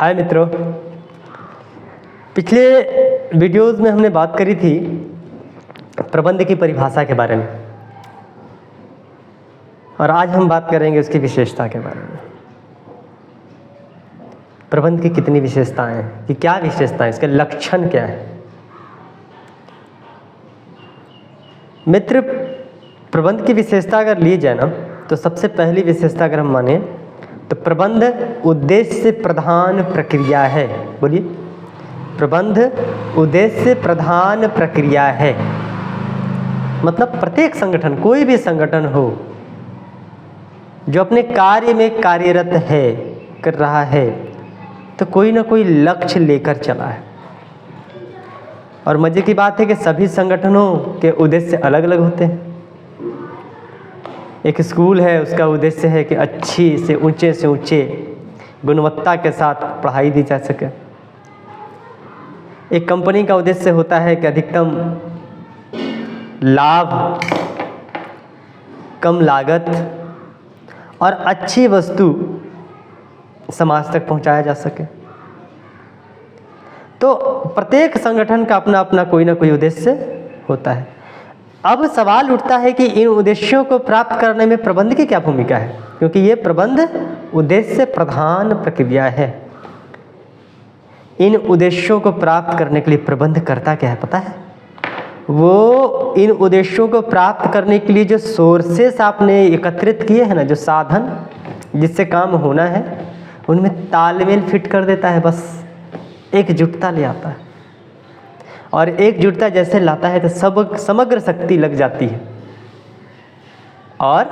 हाय मित्रों, पिछले वीडियोस में हमने बात करी थी प्रबंध की परिभाषा के बारे में और आज हम बात करेंगे उसकी विशेषता के बारे में। प्रबंध की कितनी विशेषताएं हैं, कि क्या विशेषताएं, इसके लक्षण क्या है। मित्र, प्रबंध की विशेषता अगर ली जाए ना, तो सबसे पहली विशेषता अगर हम माने तो प्रबंध उद्देश्य प्रधान प्रक्रिया है। बोलिए, प्रबंध उद्देश्य प्रधान प्रक्रिया है। मतलब प्रत्येक संगठन, कोई भी संगठन हो जो अपने कार्य में कार्यरत है, कर रहा है, तो कोई ना कोई लक्ष्य लेकर चला है। और मजे की बात है कि सभी संगठनों के उद्देश्य अलग अलग होते हैं। एक स्कूल है, उसका उद्देश्य है कि अच्छी से ऊंचे गुणवत्ता के साथ पढ़ाई दी जा सके। एक कंपनी का उद्देश्य होता है कि अधिकतम लाभ, कम लागत और अच्छी वस्तु समाज तक पहुंचाया जा सके। तो प्रत्येक संगठन का अपना अपना कोई ना कोई उद्देश्य होता है। अब सवाल उठता है कि इन उद्देश्यों को प्राप्त करने में प्रबंध की क्या भूमिका है, क्योंकि ये प्रबंध उद्देश्य प्रधान प्रक्रिया है। इन उद्देश्यों को प्राप्त करने के लिए प्रबंध करता क्या है पता है? वो इन उद्देश्यों को प्राप्त करने के लिए जो सोर्सेस आपने एकत्रित किए हैं ना, जो साधन जिससे काम होना है, उनमें तालमेल फिट कर देता है। बस एकजुटता ले आता है, और एकजुटता जैसे लाता है तो सब समग्र शक्ति लग जाती है और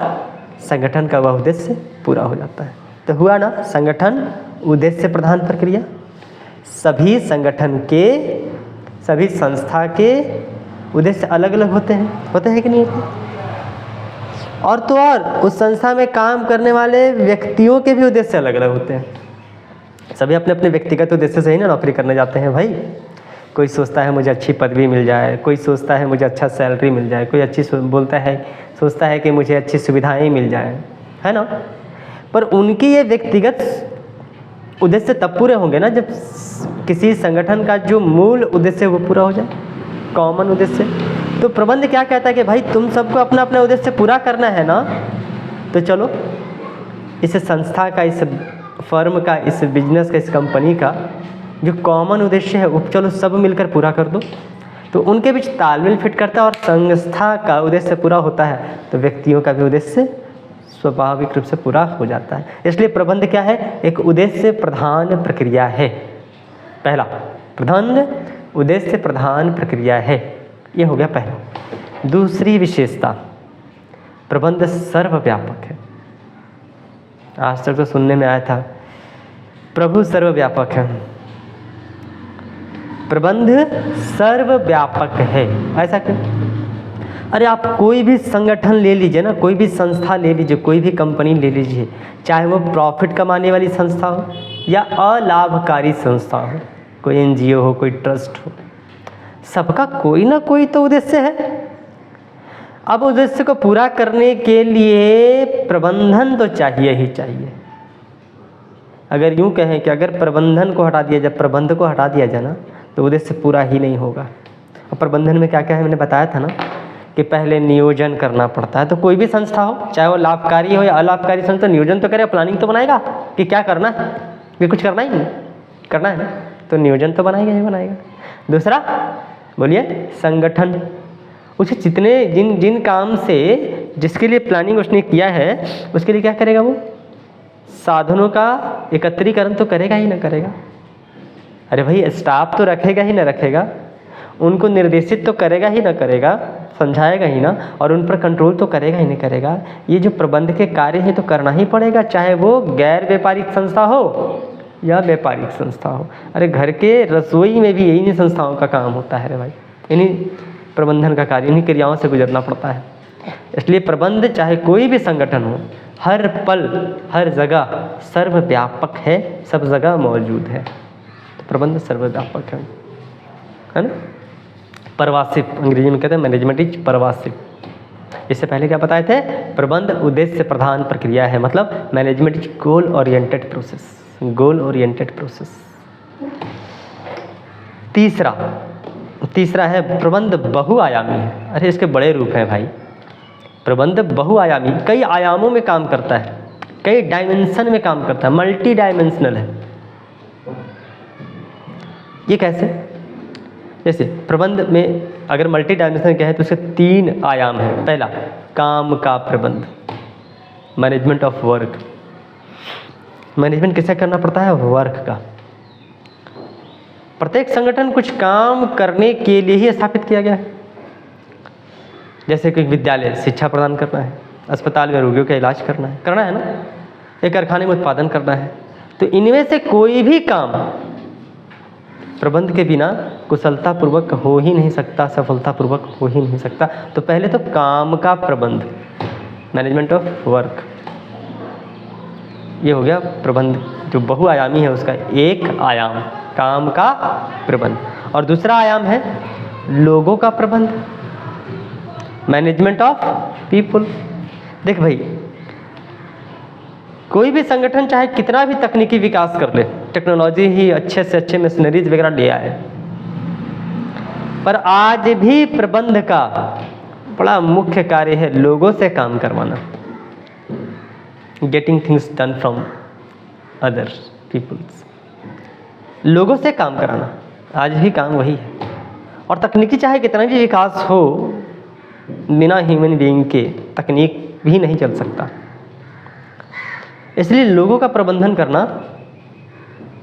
संगठन का वह उद्देश्य पूरा हो जाता है। तो हुआ ना, संगठन उद्देश्य प्रधान प्रक्रिया। सभी संगठन के, सभी संस्था के उद्देश्य अलग अलग होते हैं कि नहीं होते? और तो और उस संस्था में काम करने वाले व्यक्तियों के भी उद्देश्य अलग अलग होते हैं। सभी अपने अपने व्यक्तिगत उद्देश्य से ही ना नौकरी करने जाते हैं भाई। कोई सोचता है मुझे अच्छी पदवी मिल जाए, कोई सोचता है मुझे अच्छा सैलरी मिल जाए, कोई सोचता है कि मुझे अच्छी सुविधाएं मिल जाए, है ना। पर उनकी ये व्यक्तिगत उद्देश्य तब पूरे होंगे ना जब किसी संगठन का जो मूल उद्देश्य वो पूरा हो जाए, कॉमन उद्देश्य। तो प्रबंध क्या कहता है कि भाई तुम सबको अपना अपना उद्देश्य पूरा करना है ना, तो चलो इस संस्था का, इस फर्म का, इस बिजनेस का, इस कंपनी का जो कॉमन उद्देश्य है वो चलो सब मिलकर पूरा कर दो। तो उनके बीच तालमेल फिट करता है और संस्था का उद्देश्य पूरा होता है तो व्यक्तियों का भी उद्देश्य स्वाभाविक रूप से पूरा हो जाता है। इसलिए प्रबंध क्या है? एक उद्देश्य प्रधान प्रक्रिया है। पहला, प्रबंध उद्देश्य प्रधान प्रक्रिया है, ये हो गया पहला। दूसरी विशेषता, प्रबंध सर्वव्यापक है। आज तक तो सुनने में आया था प्रभु सर्वव्यापक है, प्रबंध सर्वव्यापक है। ऐसा क्यों? अरे आप कोई भी संगठन ले लीजिए ना, कोई भी संस्था ले लीजिए, कोई भी कंपनी ले लीजिए, चाहे वो प्रॉफिट कमाने वाली संस्था हो या अलाभकारी संस्था हो, कोई एनजीओ हो, कोई ट्रस्ट हो, सबका कोई ना कोई तो उद्देश्य है। अब उद्देश्य को पूरा करने के लिए प्रबंधन तो चाहिए ही चाहिए। अगर यूं कहें कि अगर प्रबंधन को हटा दिया जाए, प्रबंध को हटा दिया जाए ना, तो उद्देश्य पूरा ही नहीं होगा। और प्रबंधन में क्या क्या है मैंने बताया था ना, कि पहले नियोजन करना पड़ता है। तो कोई भी संस्था हो, चाहे वो लाभकारी हो या अलाभकारी संस्था, नियोजन तो करे, प्लानिंग तो बनाएगा कि क्या करना है, कि कुछ करना ही नहीं करना है ना, तो नियोजन तो बनाएगा ही बनाएगा। दूसरा बोलिए, संगठन उसे जितने जिन काम से, जिसके लिए प्लानिंग उसने किया है, उसके लिए क्या करेगा? वो साधनों का एकत्रीकरण तो करेगा ही ना करेगा। अरे भाई, स्टाफ तो रखेगा ही ना रखेगा, उनको निर्देशित तो करेगा ही ना करेगा, समझाएगा ही ना, और उन पर कंट्रोल तो करेगा ही नहीं करेगा। ये जो प्रबंध के कार्य हैं तो करना ही पड़ेगा, चाहे वो गैर व्यापारिक संस्था हो या व्यापारिक संस्था हो। अरे घर के रसोई में भी यही संस्थाओं का काम होता है रे भाई, इन्हीं प्रबंधन का कार्य, इन्हीं क्रियाओं से गुजरना पड़ता है। इसलिए प्रबंध चाहे कोई भी संगठन हो, हर पल हर जगह सर्वव्यापक है, सब जगह मौजूद है। तो प्रबंध सर्वव्यापक है ना। परवासिव, अंग्रेजी में कहते हैं मैनेजमेंट इज परवासिव। इससे पहले क्या बताए थे? प्रबंध उद्देश्य प्रधान प्रक्रिया है, मतलब management is goal oriented process. Goal oriented process. तीसरा है प्रबंध बहुआयामी है। अरे इसके बड़े रूप हैं भाई। प्रबंध बहुआयामी, कई आयामों में काम करता है, कई डायमेंशन में काम करता है, मल्टी डायमेंशनल है। ये कैसे? जैसे प्रबंध में अगर मल्टी डायमेंशनल क्या है तो उसके 3 आयाम हैं। पहला, काम का प्रबंध, मैनेजमेंट ऑफ वर्क। मैनेजमेंट किसे करना पड़ता है? वर्क का। प्रत्येक संगठन कुछ काम करने के लिए ही स्थापित किया गया है। जैसे कि विद्यालय शिक्षा प्रदान करना है, अस्पताल में रोगियों का इलाज करना है ना, एक कारखाने में उत्पादन करना है। तो इनमें से कोई भी काम प्रबंध के बिना कुशलतापूर्वक हो ही नहीं सकता, सफलतापूर्वक हो ही नहीं सकता। तो पहले तो काम का प्रबंध, मैनेजमेंट ऑफ वर्क, ये हो गया प्रबंध जो बहुआयामी है उसका एक आयाम, काम का प्रबंध। और दूसरा आयाम है लोगों का प्रबंध, मैनेजमेंट ऑफ पीपुल। देख भाई, कोई भी संगठन चाहे कितना भी तकनीकी विकास कर ले, टेक्नोलॉजी ही अच्छे से अच्छे मशीनरीज वगैरह ले आए, पर आज भी प्रबंध का बड़ा मुख्य कार्य है लोगों से काम करवाना, getting things done from other peoples. लोगों से काम कराना आज भी काम वही है। और तकनीकी चाहे कितना भी विकास हो, बिना ह्यूमन बीइंग के तकनीक भी नहीं चल सकता। इसलिए लोगों का प्रबंधन करना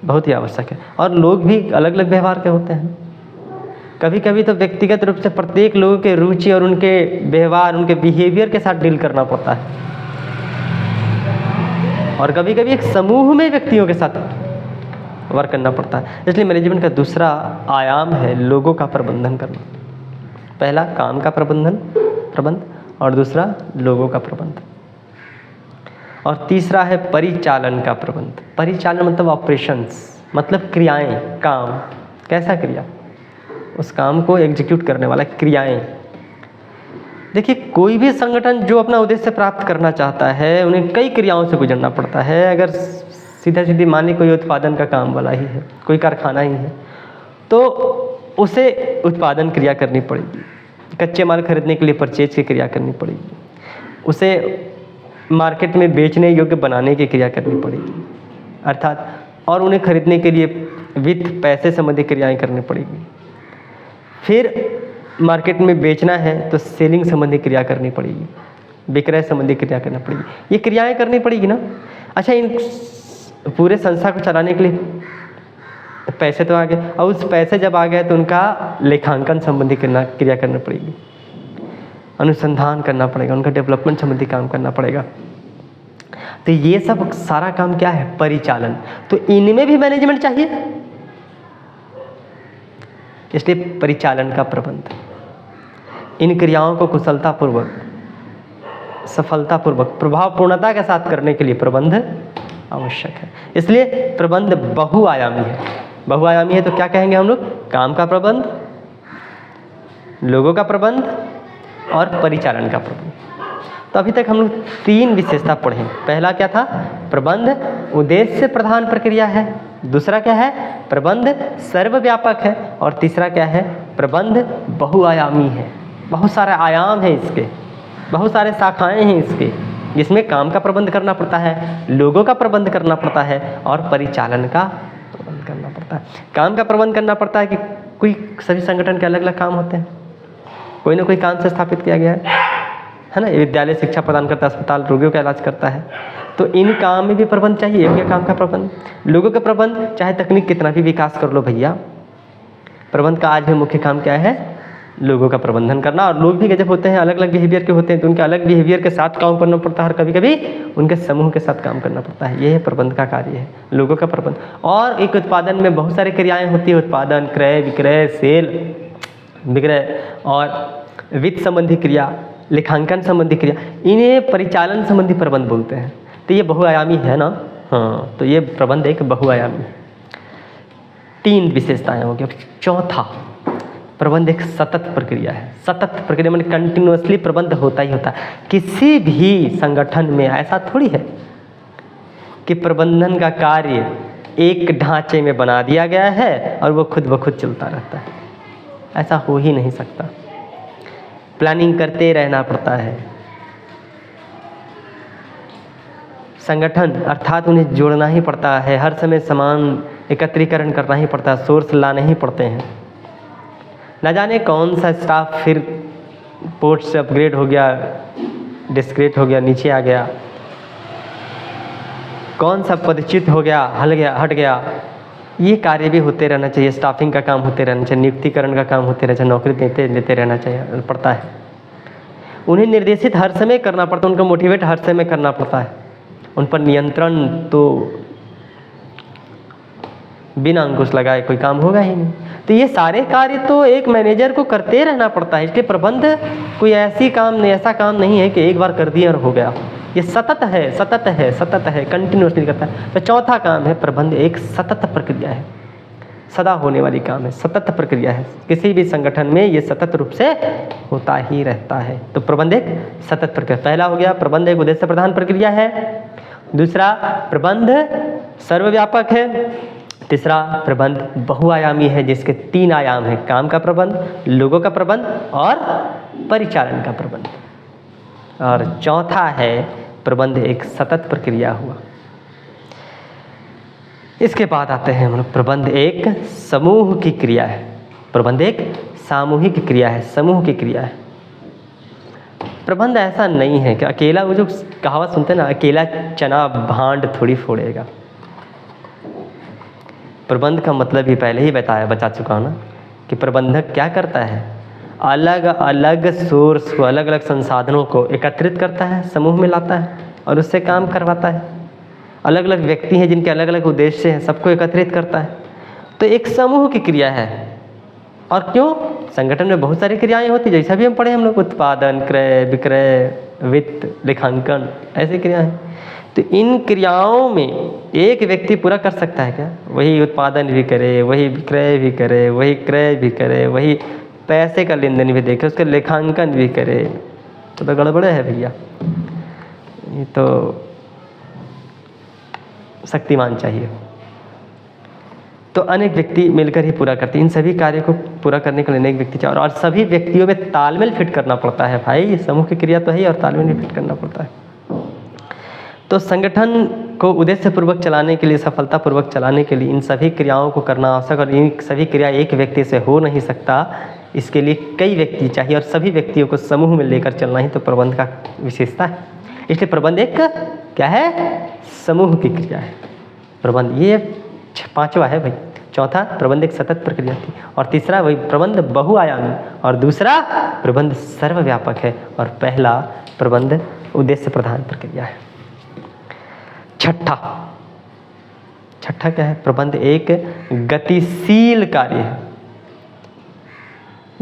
बहुत ही आवश्यक है। और लोग भी अलग अलग व्यवहार के होते हैं। कभी कभी तो व्यक्तिगत रूप से प्रत्येक लोगों के रुचि और उनके व्यवहार, उनके बिहेवियर के साथ डील करना पड़ता है। और कभी कभी एक समूह में व्यक्तियों के साथ वर्क करना पड़ता है। इसलिए मैनेजमेंट का दूसरा आयाम है लोगों का प्रबंधन करना। पहला काम का प्रबंध और दूसरा लोगों का प्रबंध। और तीसरा है परिचालन का प्रबंध। परिचालन मतलब ऑपरेशंस, मतलब क्रियाएं, काम। कैसा क्रिया? उस काम को एग्जीक्यूट करने वाला क्रियाएं। देखिए, कोई भी संगठन जो अपना उद्देश्य प्राप्त करना चाहता है उन्हें कई क्रियाओं से गुजरना पड़ता है। अगर सीधा सीधी माने कोई उत्पादन का काम वाला ही है, कोई कारखाना ही है, तो उसे उत्पादन क्रिया करनी पड़ेगी, कच्चे माल खरीदने के लिए परचेज की क्रिया करनी पड़ेगी, उसे मार्केट में बेचने योग्य बनाने की क्रिया करनी पड़ेगी अर्थात, और उन्हें खरीदने के लिए वित्त, पैसे संबंधी क्रियाएं करनी पड़ेगी। फिर मार्केट में बेचना है तो सेलिंग संबंधी क्रिया करनी पड़ेगी, विक्रय संबंधी क्रिया करनी पड़ेगी। ये क्रियाएं करनी पड़ेगी ना। अच्छा, इन पूरे संस्था को चलाने के लिए पैसे तो आ गए, और उस पैसे जब आ गए तो उनका लेखांकन संबंधी क्रिया करनी पड़ेगी, अनुसंधान करना पड़ेगा, उनका डेवलपमेंट संबंधी काम करना पड़ेगा। तो ये सब सारा काम क्या है? परिचालन। तो इनमें भी मैनेजमेंट चाहिए, इसलिए परिचालन का प्रबंध। इन क्रियाओं को कुशलतापूर्वक, सफलतापूर्वक, प्रभावपूर्णता के साथ करने के लिए प्रबंध आवश्यक है। इसलिए प्रबंध बहुआयामी है। बहुआयामी है तो क्या कहेंगे हम लोग? काम का प्रबंध, लोगों का प्रबंध और परिचालन का प्रबंध। तो अभी तक हम लोग 3 विशेषता पढ़े। पहला क्या था? प्रबंध उद्देश्य प्रधान प्रक्रिया है। दूसरा क्या है? प्रबंध सर्वव्यापक है। और तीसरा क्या है? प्रबंध बहुआयामी है। बहुत सारे आयाम हैं इसके, बहुत सारे शाखाएं हैं इसके, जिसमें काम का प्रबंध करना पड़ता है, लोगों का प्रबंध करना पड़ता है और परिचालन का प्रबंध करना पड़ता है। काम का प्रबंध करना पड़ता है कि कोई सभी संगठन के अलग अलग काम होते हैं, कोई ना कोई काम से स्थापित किया गया है ना। विद्यालय शिक्षा प्रदान करता है, अस्पताल रोगियों का इलाज करता है, तो इन काम में भी प्रबंध चाहिए। योग्य काम का प्रबंध, लोगों का प्रबंध, चाहे तकनीक कितना भी विकास कर लो भैया, प्रबंध का आज भी मुख्य काम क्या है? लोगों का प्रबंधन करना। और लोग भी गजब होते हैं, अलग अलग बिहेवियर के होते हैं, तो उनके अलग बिहेवियर के साथ काम करना पड़ता है और कभी कभी उनके समूह के साथ काम करना पड़ता है। यह प्रबंध का कार्य है, लोगों का प्रबंध। और एक उत्पादन में बहुत सारी क्रियाएं होती है, उत्पादन, क्रय, विक्रय, सेल, विक्रय और वित्त संबंधी क्रिया, लेखांकन संबंधी क्रिया, इन्हें परिचालन संबंधी प्रबंध बोलते हैं। तो ये बहुआयामी है ना। हाँ, तो ये प्रबंध एक बहुआयामी है। 3 विशेषताएं हो गई। चौथा, प्रबंध एक सतत प्रक्रिया है। सतत प्रक्रिया मतलब कंटिन्यूअसली प्रबंध होता ही होता है। किसी भी संगठन में ऐसा थोड़ी है कि प्रबंधन का कार्य एक ढांचे में बना दिया गया है और वो खुद ब खुद चलता रहता है। ऐसा हो ही नहीं सकता, प्लानिंग करते रहना पड़ता है। संगठन अर्थात उन्हें जोड़ना ही पड़ता है, हर समय सामान एकत्रीकरण करना ही पड़ता है, सोर्स लाने ही पड़ते हैं। न जाने कौन सा स्टाफ फिर पोस्ट से अपग्रेड हो गया, डिस्क्रेट हो गया, नीचे आ गया, कौन सा पदच्युत हो गया, हट गया। ये कार्य भी होते रहना चाहिए, स्टाफिंग का काम होते रहना चाहिए, नियुक्तिकरण का काम होते रहना चाहिए, नौकरी देते रहना चाहिए पड़ता है। उन्हें निर्देशित हर समय करना पड़ता है, उनको मोटिवेट हर समय करना पड़ता है। उन पर नियंत्रण तो बिना अंकुश लगाए कोई काम होगा ही नहीं। तो ये सारे कार्य तो एक मैनेजर को करते रहना पड़ता है। इसलिए प्रबंध कोई ऐसा काम नहीं है कि एक बार कर दिया और हो गया। ये सतत है, कंटिन्यूसली करता है। तो चौथा काम है, प्रबंध एक सतत प्रक्रिया है, सदा होने वाली काम है, सतत प्रक्रिया है। किसी भी संगठन में ये सतत रूप से होता ही रहता है। तो प्रबंध एक सतत प्रक्रिया। पहला हो गया, प्रबंध एक उद्देश्य प्रधान प्रक्रिया है। दूसरा, प्रबंध सर्वव्यापक है। तीसरा, प्रबंध बहुआयामी है, जिसके 3 आयाम हैं, काम का प्रबंध, लोगों का प्रबंध और परिचालन का प्रबंध। और चौथा है, प्रबंध एक सतत प्रक्रिया हुआ। इसके बाद आते हैं हम लोग, प्रबंध एक समूह की क्रिया है। प्रबंध एक सामूहिक क्रिया है, समूह की क्रिया है। प्रबंध ऐसा नहीं है कि अकेला, वो जो कहावत सुनते हैं ना, अकेला चना भांड थोड़ी फोड़ेगा। प्रबंध का मतलब ही पहले ही बता चुका हूँ ना, कि प्रबंधक क्या करता है, अलग अलग सोर्स को, अलग अलग संसाधनों को एकत्रित करता है, समूह में लाता है और उससे काम करवाता है। अलग अलग व्यक्ति हैं जिनके अलग अलग उद्देश्य हैं, सबको एकत्रित करता है। तो एक समूह की क्रिया है। और क्यों? संगठन में बहुत सारी क्रियाएं होती, जैसा भी हम पढ़े हम लोग, उत्पादन, क्रय, विक्रय, वित्त, लेखांकन, ऐसी क्रियाएं। तो इन क्रियाओं में एक व्यक्ति पूरा कर सकता है क्या? वही उत्पादन भी करे, वही विक्रय भी करे, वही क्रय भी करे, वही पैसे का लेन देन भी देखे, उसका लेखांकन भी करे, तो गड़बड़े है भैया। ये तो शक्तिमान चाहिए। तो अनेक व्यक्ति मिलकर ही पूरा करते हैं। इन सभी कार्यों को पूरा करने के लिए अनेक व्यक्ति चाहिए और सभी व्यक्तियों में तालमेल फिट करना पड़ता है भाई। समूह की क्रिया तो है ही और तालमेल भी फिट करना पड़ता है। तो संगठन को उद्देश्यपूर्वक चलाने के लिए, सफलतापूर्वक चलाने के लिए इन सभी क्रियाओं को करना आवश्यक, और इन सभी क्रिया एक व्यक्ति से हो नहीं सकता। इसके लिए कई व्यक्ति चाहिए और सभी व्यक्तियों को समूह में लेकर चलना ही तो प्रबंध का विशेषता है। इसलिए प्रबंध एक क्या है? समूह की क्रिया है प्रबंध। ये 5वां है भाई। चौथा, प्रबंध एक सतत प्रक्रिया थी, और तीसरा वही प्रबंध बहुआयामी, और दूसरा प्रबंध सर्वव्यापक है, और पहला प्रबंध उद्देश्य प्रधान प्रक्रिया है। छठा क्या है? प्रबंध एक गतिशील कार्य है।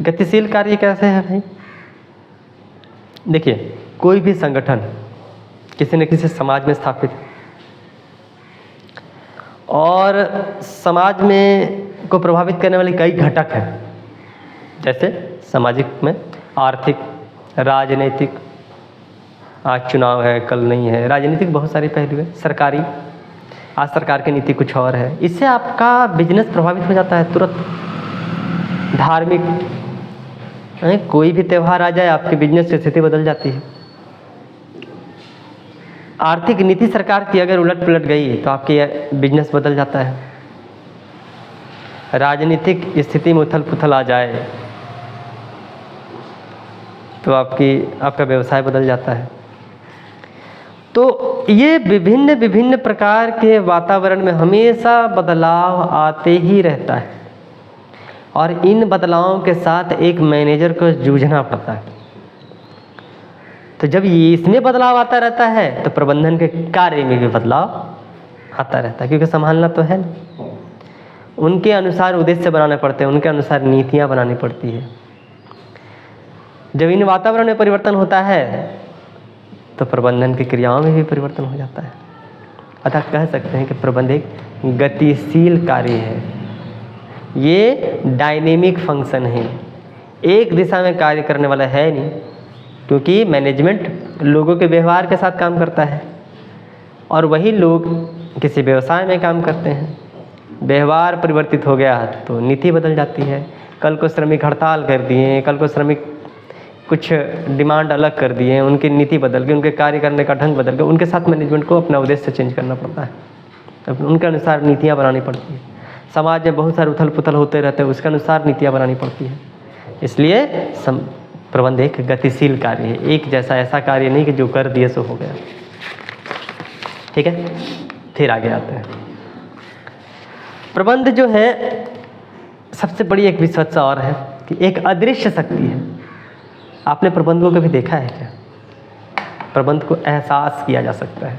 गतिशील कार्य कैसे है भाई? देखिए, कोई भी संगठन किसी न किसी समाज में स्थापित है, और समाज में को प्रभावित करने वाले कई घटक हैं, जैसे सामाजिक में आर्थिक, राजनीतिक, आज चुनाव है कल नहीं है, राजनीतिक बहुत सारे पहलू है, सरकारी, आज सरकार की नीति कुछ और है, इससे आपका बिजनेस प्रभावित हो जाता है तुरंत। धार्मिक, कोई भी त्यौहार आ जाए आपके बिजनेस की स्थिति बदल जाती है। आर्थिक नीति सरकार की अगर उलट पुलट गई तो आपकी बिजनेस बदल जाता है। राजनीतिक स्थिति में उथल पुथल आ जाए तो आपका व्यवसाय बदल जाता है। तो ये विभिन्न प्रकार के वातावरण में हमेशा बदलाव आते ही रहता है, और इन बदलावों के साथ एक मैनेजर को जूझना पड़ता है। तो जब इसमें बदलाव आता रहता है तो प्रबंधन के कार्य में भी बदलाव आता रहता है, क्योंकि संभालना तो है ना। उनके अनुसार उद्देश्य बनाने पड़ते हैं, उनके अनुसार नीतियाँ बनानी पड़ती है। जब इन वातावरण में परिवर्तन होता है तो प्रबंधन की क्रियाओं में भी परिवर्तन हो जाता है। अतः कह सकते हैं कि प्रबंध एक गतिशील कार्य है। ये डायनेमिक फंक्शन है, एक दिशा में कार्य करने वाला है नहीं, क्योंकि मैनेजमेंट लोगों के व्यवहार के साथ काम करता है, और वही लोग किसी व्यवसाय में काम करते हैं, व्यवहार परिवर्तित हो गया तो नीति बदल जाती है। कल को श्रमिक हड़ताल कर दिए, कल को श्रमिक कुछ डिमांड अलग कर दिए, उनकी नीति बदल गई, उनके कार्य करने का ढंग बदल गया, उनके साथ मैनेजमेंट को अपना उद्देश्य चेंज करना पड़ता है, तो उनके अनुसार नीतियाँ बनानी पड़ती है। समाज में बहुत सारे उथल पुथल होते रहते हैं, उसके अनुसार नीतियाँ बनानी पड़ती है। इसलिए प्रबंध एक गतिशील कार्य है, एक जैसा ऐसा कार्य नहीं कि जो कर दिए सो हो गया। ठीक है, फिर आगे आते हैं। प्रबंध जो है सबसे बड़ी एक विशेषता और है कि एक अदृश्य शक्ति है। आपने प्रबंध को कभी देखा है क्या? प्रबंध को एहसास किया जा सकता है।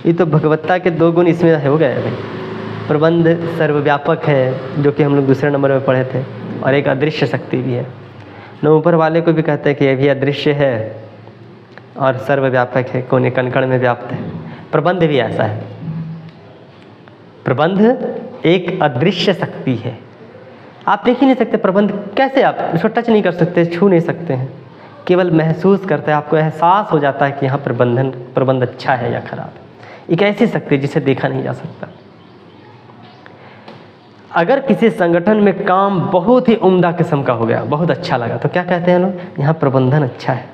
ये तो भगवत्ता के 2 गुण इसमें हो गए भाई। प्रबंध सर्वव्यापक है, जो कि हम लोग दूसरे नंबर में पढ़े थे, और एक अदृश्य शक्ति भी है। न ऊपर वाले को भी कहते हैं कि ये भी अदृश्य है और सर्वव्यापक है, कोने कण-कण में व्याप्त है। प्रबंध भी ऐसा है। प्रबंध एक अदृश्य शक्ति है। आप देख ही नहीं सकते प्रबंध, कैसे आप उसको टच नहीं कर सकते, छू नहीं सकते हैं, केवल महसूस करते हैं। आपको एहसास हो जाता है कि यहाँ प्रबंध अच्छा है या खराब है। एक ऐसी शक्ति जिसे देखा नहीं जा सकता। अगर किसी संगठन में काम बहुत ही उम्दा किस्म का हो गया, बहुत अच्छा लगा, तो क्या कहते हैं लोग? यहाँ प्रबंधन अच्छा है।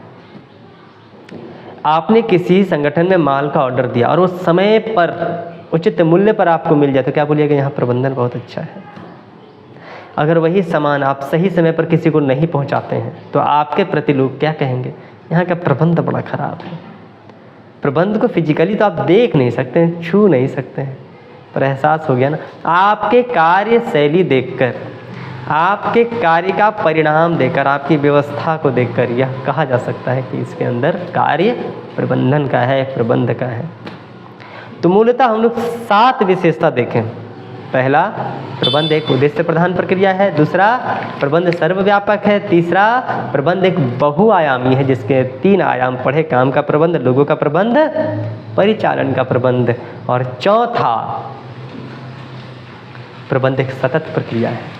आपने किसी संगठन में माल का ऑर्डर दिया और उस समय पर उचित मूल्य पर आपको मिल जाए, तो क्या बोलिएगा? यहाँ प्रबंधन बहुत अच्छा है। अगर वही सामान आप सही समय पर किसी को नहीं पहुंचाते हैं, तो आपके प्रति लोग क्या कहेंगे? यहाँ का प्रबंध बड़ा खराब है। प्रबंध को फिजिकली तो आप देख नहीं सकते हैं, छू नहीं सकते हैं, पर एहसास हो गया ना। आपके कार्य शैली देखकर, आपके कार्य का परिणाम देखकर, आपकी व्यवस्था को देखकर यह कहा जा सकता है कि इसके अंदर कार्य प्रबंधन का है, प्रबंध का है। तो मूलतः हम लोग 7 विशेषता देखें। पहला, प्रबंध एक उद्देश्य प्रधान प्रक्रिया है। दूसरा, प्रबंध सर्वव्यापक है। तीसरा, प्रबंध एक बहुआयामी है, जिसके 3 आयाम पढ़े: काम का प्रबंध, लोगों का प्रबंध, परिचालन का प्रबंध। और चौथा, प्रबंध एक सतत प्रक्रिया है।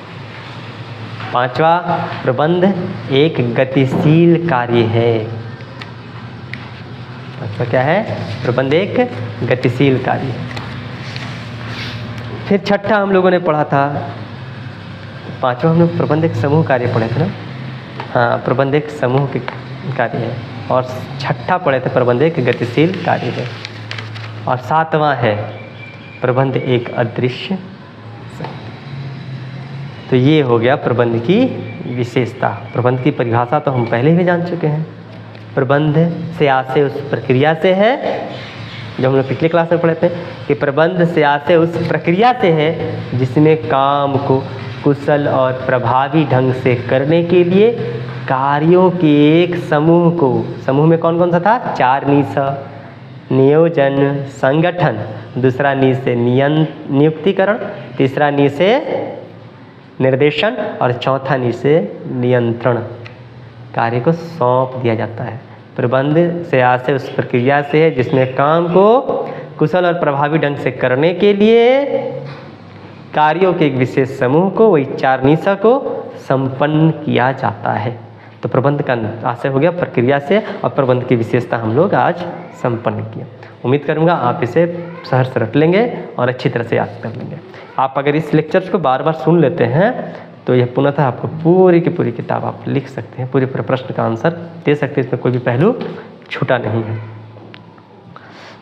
पांचवा, प्रबंध एक गतिशील कार्य है। पांचवा क्या है? प्रबंध एक गतिशील कार्य है। फिर छठा हम लोगों ने पढ़ा था, पांचवा हम लोग प्रबंध एक समूह कार्य पढ़े थे ना। हाँ, प्रबंध एक समूह के कार्य है। और छठा पढ़े थे प्रबंध एक गतिशील कार्य है। और 7वां है प्रबंध एक अदृश्य। तो ये हो गया प्रबंध की विशेषता। प्रबंध की परिभाषा तो हम पहले भी जान चुके हैं। प्रबंध से आशय उस प्रक्रिया से है, जो हम लोग पिछले क्लास में पढ़े थे कि प्रबंध से आशय उस प्रक्रिया से है जिसमें काम को कुशल और प्रभावी ढंग से करने के लिए कार्यों के एक समूह को, समूह में कौन कौन सा था? 4 नी सा: नियोजन, संगठन, दूसरा नी से नियुक्तिकरण, तीसरा नी से निर्देशन और चौथा नी से नियंत्रण। कार्य को सौंप दिया जाता है। प्रबंध से आशय उस प्रक्रिया से है जिसमें काम को कुशल और प्रभावी ढंग से करने के लिए कार्यों के एक विशेष समूह को, वही 4 निशा को संपन्न किया जाता है। तो प्रबंध का आशय हो गया प्रक्रिया से, और प्रबंध की विशेषता हम लोग आज संपन्न किया। उम्मीद करूंगा आप इसे सहर्ष रट लेंगे और अच्छी तरह से याद कर लेंगे। आप अगर इस लेक्चर को बार बार सुन लेते हैं तो यह पुनः आपको पूरी की पूरी किताब आप लिख सकते हैं, पूरे प्रश्न का आंसर दे सकते हैं, इसमें कोई भी पहलू छूटा नहीं है।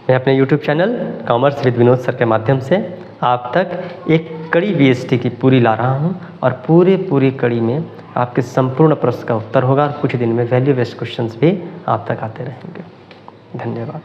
मैं अपने YouTube channel commerce with Vinod sir के माध्यम से आप तक एक कड़ी VST की पूरी ला रहा हूं, और पूरी कड़ी में आपके संपूर्ण प्रश्न का उत्तर होगा, और कुछ दिन में वैल्यू बेस्ड क्वेश्चंस भी आप तक आते रहेंगे। धन्यवाद।